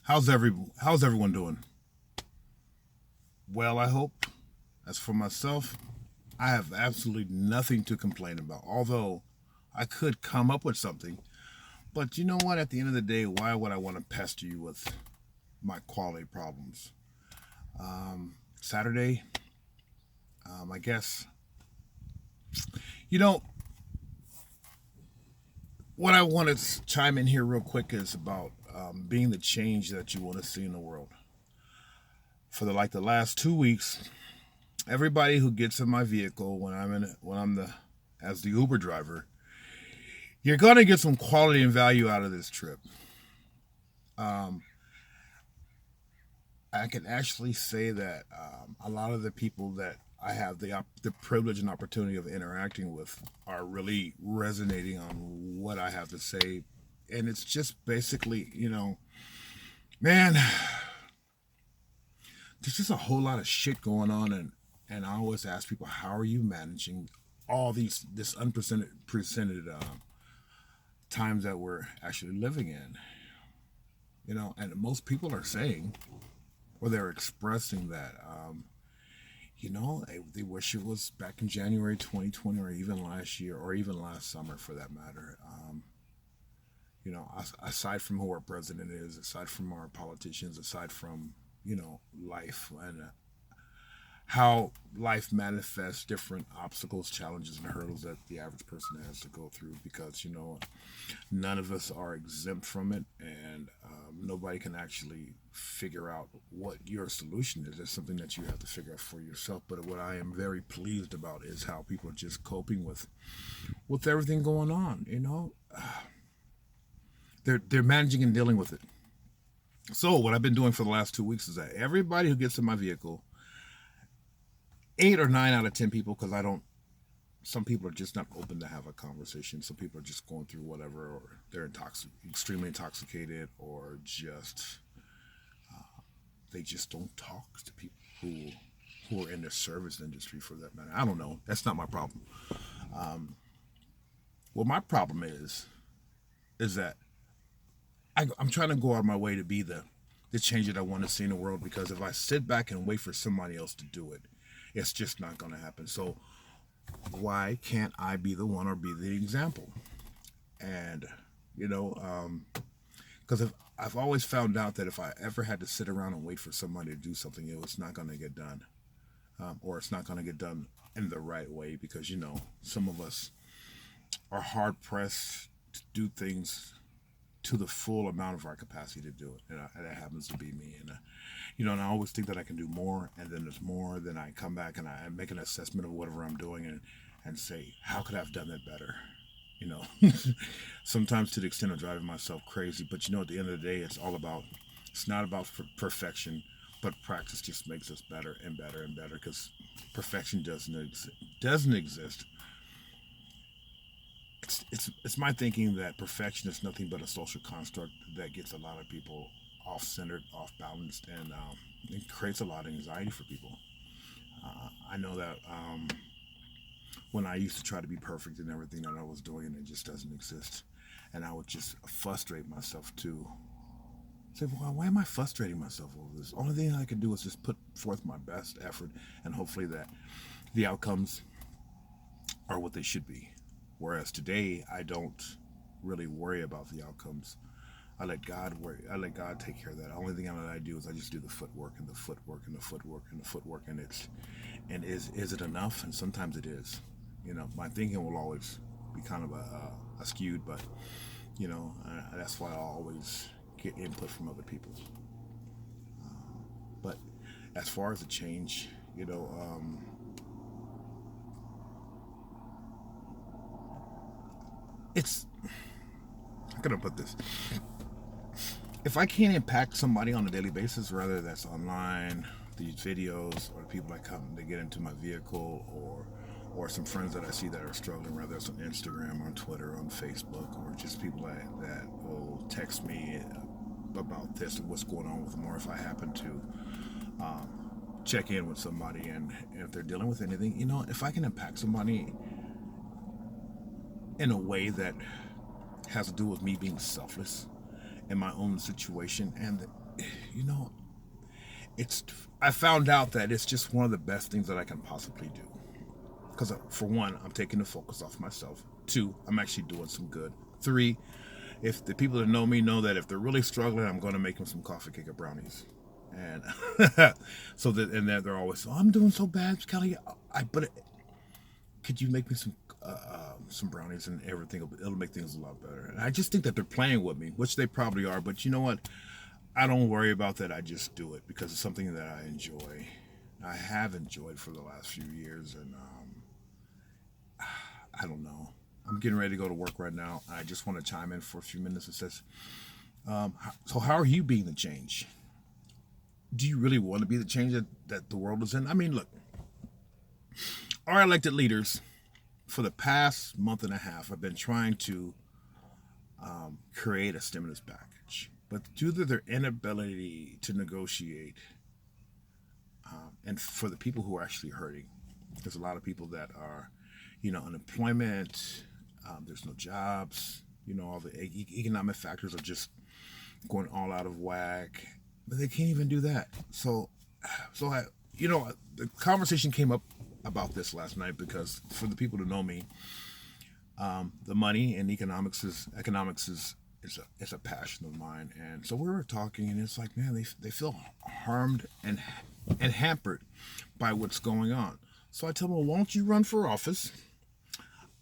How's everyone doing? Well, I hope. As for myself, I have absolutely nothing to complain about. Although I could come up with something, but you know what? At the end of the day, why would I want to pester you with my quality problems? Saturday, I guess. You know what I want to chime in here real quick is about being the change that you want to see in the world. For the last 2 weeks, everybody who gets in my vehicle when I'm the as the Uber driver, you're gonna get some quality and value out of this trip. Um, I can actually say that a lot of the people that I have the privilege and opportunity of interacting with are really resonating on what I have to say, and it's just basically, man, there's just a whole lot of shit going on, and I always ask people, how are you managing all this unprecedented times that we're actually living in? And most people are saying, or they're expressing that, they wish it was back in January 2020, or even last year, or even last summer for that matter. Aside from who our president is, aside from our politicians, aside from life and how life manifests different obstacles, challenges, and hurdles that the average person has to go through, because none of us are exempt from it, and nobody can actually figure out what your solution is. It's something that you have to figure out for yourself. But what I am very pleased about is how people are just coping with everything going on. They're managing and dealing with it. So what I've been doing for the last 2 weeks is that everybody who gets in my vehicle, 8 or 9 out of 10 people, because I don't. Some people are just not open to have a conversation. Some people are just going through whatever, or they're extremely intoxicated, or just they just don't talk to people who are in the service industry, for that matter. I don't know. That's not my problem. What my problem is that I'm trying to go out of my way to be the change that I want to see in the world. Because if I sit back and wait for somebody else to do it, it's just not going to happen. So why can't I be the one, or be the example? And because I've always found out that if I ever had to sit around and wait for somebody to do something, it was not going to get done, or it's not going to get done in the right way. Because some of us are hard pressed to do things to the full amount of our capacity to do it, and that happens to be me. And I always think that I can do more, and then there's more. Then I come back and I make an assessment of whatever I'm doing, and say, how could I have done that better? You know, Sometimes to the extent of driving myself crazy. But at the end of the day, it's not about perfection, but practice just makes us better and better and better. Because perfection doesn't exist. It's my thinking that perfection is nothing but a social construct that gets a lot of people off centered, off balanced, and it creates a lot of anxiety for people. I know that when I used to try to be perfect in everything that I was doing, it just doesn't exist. And I would just frustrate myself to say, well, why am I frustrating myself over this? Only thing I can do is just put forth my best effort, and hopefully that the outcomes are what they should be. Whereas today, I don't really worry about the outcomes. I let God worry. I let God take care of that. The only thing that I do is I just do the footwork and the footwork and the footwork and the footwork, and is it enough? And sometimes it is. My thinking will always be kind of a skewed, but that's why I always get input from other people. But as far as the change, it's how can I put this? If I can't impact somebody on a daily basis, whether that's online, these videos, or the people that come to get into my vehicle, or some friends that I see that are struggling, whether it's on Instagram, on Twitter, on Facebook, or just people that will text me about this and what's going on with them, or if I happen to check in with somebody, and if they're dealing with anything, if I can impact somebody in a way that has to do with me being selfless in my own situation, and you know, it's I found out that it's just one of the best things that I can possibly do. Because for one, I'm taking the focus off myself. Two, I'm actually doing some good. Three, if the people that know me know that if they're really struggling, I'm going to make them some coffee cake or brownies. And so that, and they're always, oh, I'm doing so bad, Kelly. Could you make me some brownies and everything? It'll make things a lot better. And I just think that they're playing with me, which they probably are. But you know what? I don't worry about that. I just do it because it's something that I enjoy. I have enjoyed for the last few years, and I don't know. I'm getting ready to go to work right now. I just want to chime in for a few minutes. It says, so how are you being the change? Do you really want to be the change that the world is in? I mean, look, our elected leaders for the past month and a half have been trying to create a stimulus package. But due to their inability to negotiate, and for the people who are actually hurting, there's a lot of people that are, unemployment, there's no jobs, all the economic factors are just going all out of whack, but they can't even do that. The conversation came up about this last night because for the people to know me, the money and economics is a passion of mine, and so we were talking, and it's like, man, they feel harmed and hampered by what's going on. So I tell them, well, why don't you run for office?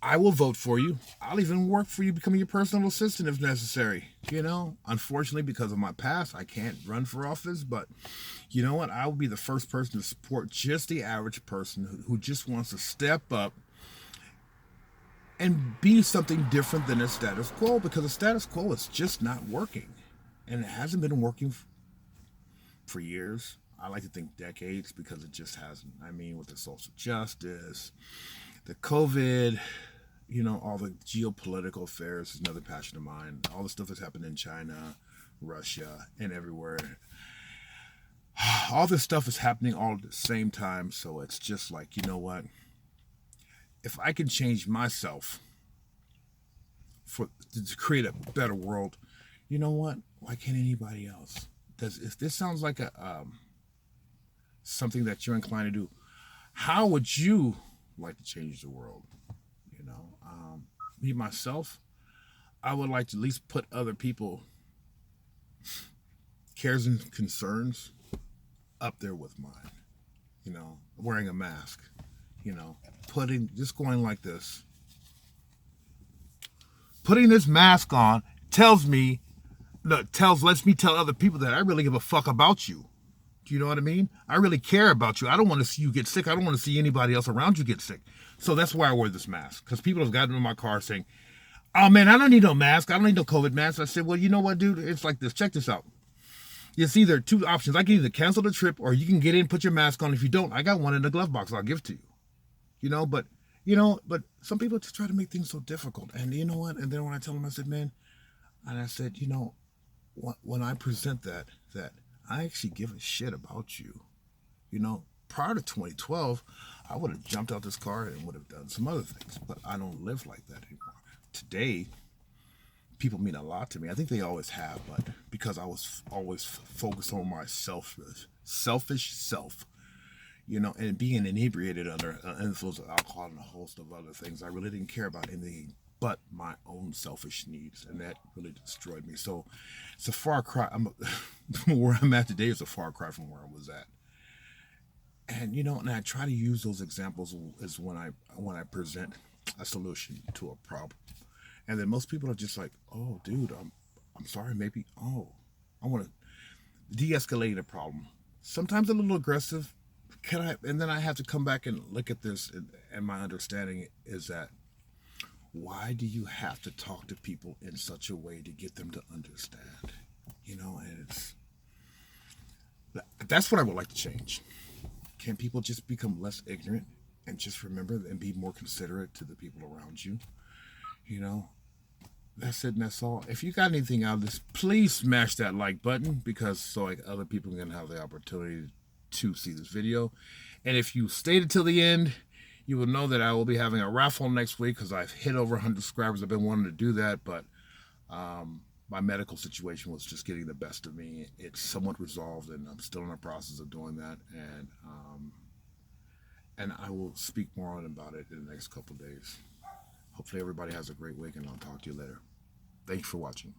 I will vote for you. I'll even work for you, becoming your personal assistant if necessary. Unfortunately, because of my past, I can't run for office, but you know what? I will be the first person to support just the average person who just wants to step up and be something different than the status quo, because the status quo is just not working, and it hasn't been working for years. I like to think decades, because it just hasn't. I mean, with the social justice, the COVID, all the geopolitical affairs is another passion of mine. All the stuff that's happened in China, Russia, and everywhere. All this stuff is happening all at the same time, so it's just like, you know what? If I can change myself to create a better world, you know what? Why can't anybody else? If this sounds like something that you're inclined to do, how would you like to change the world? Me myself, I would like to at least put other people cares and concerns up there with mine. Wearing a mask, just going like this. Putting this mask on lets me tell other people that I really give a fuck about you. Do you know what I mean? I really care about you. I don't want to see you get sick. I don't want to see anybody else around you get sick. So that's why I wear this mask. Because people have gotten in my car saying, oh man, I don't need no mask. I don't need no COVID mask. I said, well, you know what, dude? It's like this. Check this out. It's either two options. I can either cancel the trip, or you can get in, put your mask on. If you don't, I got one in the glove box. I'll give to you. But some people just try to make things so difficult. And you know what? And then when I tell them, I said, man, and I said, when I present that I actually give a shit about you. Prior to 2012, I would have jumped out this car and would have done some other things, but I don't live like that anymore. Today, people mean a lot to me. I think they always have, but because I was always focused on my selfish self, and being inebriated under influence of alcohol and a host of other things, I really didn't care about anything but my own selfish needs, and that really destroyed me. So it's a far cry. Where I'm at today is a far cry from where I was at. And and I try to use those examples as when I present a solution to a problem, and then most people are just like, "Oh, dude, I'm sorry, maybe. Oh, I want to de-escalate a problem. Sometimes a little aggressive. And then I have to come back and look at this, and my understanding is that why do you have to talk to people in such a way to get them to understand? And that's what I would like to change. Can people just become less ignorant and just remember and be more considerate to the people around you? That's it, and that's all. If you got anything out of this, please smash that like button, because so other people can have the opportunity to see this video. And if you stayed until the end, you will know that I will be having a raffle next week, because I've hit over 100 subscribers. I've been wanting to do that, but my medical situation was just getting the best of me. It's somewhat resolved, and I'm still in the process of doing that. And I will speak more on about it in the next couple of days. Hopefully, everybody has a great week, and I'll talk to you later. Thanks for watching.